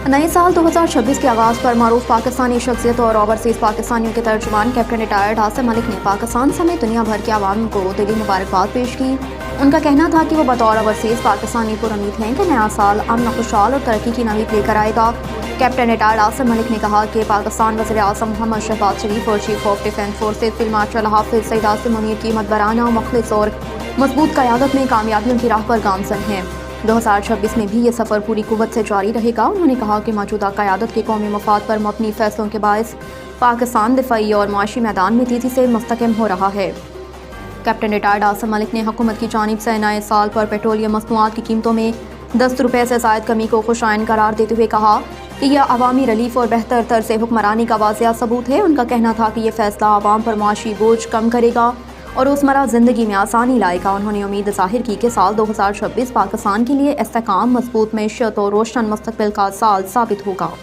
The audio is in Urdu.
نئے سال 2026 کے آغاز پر معروف پاکستانی شخصیت اور اوورسیز پاکستانیوں کے ترجمان کیپٹن ریٹائرڈ عاصم ملک نے پاکستان سمیت دنیا بھر کے عوام کو دلی مبارکباد پیش کی۔ ان کا کہنا تھا کہ وہ بطور اوورسیز پاکستانی پر امید ہیں کہ نیا سال امن، خوشحال اور ترقی کی نوید لے کر آئے گا۔ کیپٹن ریٹائرڈ عاصم ملک نے کہا کہ پاکستان وزیر اعظم محمد شہباز شریف اور chief of defence forces field marshal Hafiz Saeed Asim Munir کی مدبرانہ، مخلص اور مضبوط قیادت میں کامیابیوں کی راہ پر گامزن ہیں۔ 2026 میں بھی یہ سفر پوری قوت سے جاری رہے گا۔ انہوں نے کہا کہ موجودہ قیادت کے قومی مفاد پر مبنی فیصلوں کے باعث پاکستان دفاعی اور معاشی میدان میں تیزی سے مستحکم ہو رہا ہے۔ کیپٹن ریٹائرڈ عاصم ملک نے حکومت کی جانب سے نئے سال پر پیٹرولیم مصنوعات کی قیمتوں میں 10 روپے سے زائد کمی کو خوشائن قرار دیتے ہوئے کہا کہ یہ عوامی ریلیف اور بہتر طرز حکمرانی کا واضح ثبوت ہے۔ ان کا کہنا تھا کہ یہ فیصلہ عوام پر معاشی بوجھ کم کرے گا اور روزمرہ زندگی میں آسانی لائے گا۔ انہوں نے امید ظاہر کی کہ سال 2026 پاکستان کے لیے استحکام، مضبوط معیشت اور روشن مستقبل کا سال ثابت ہوگا۔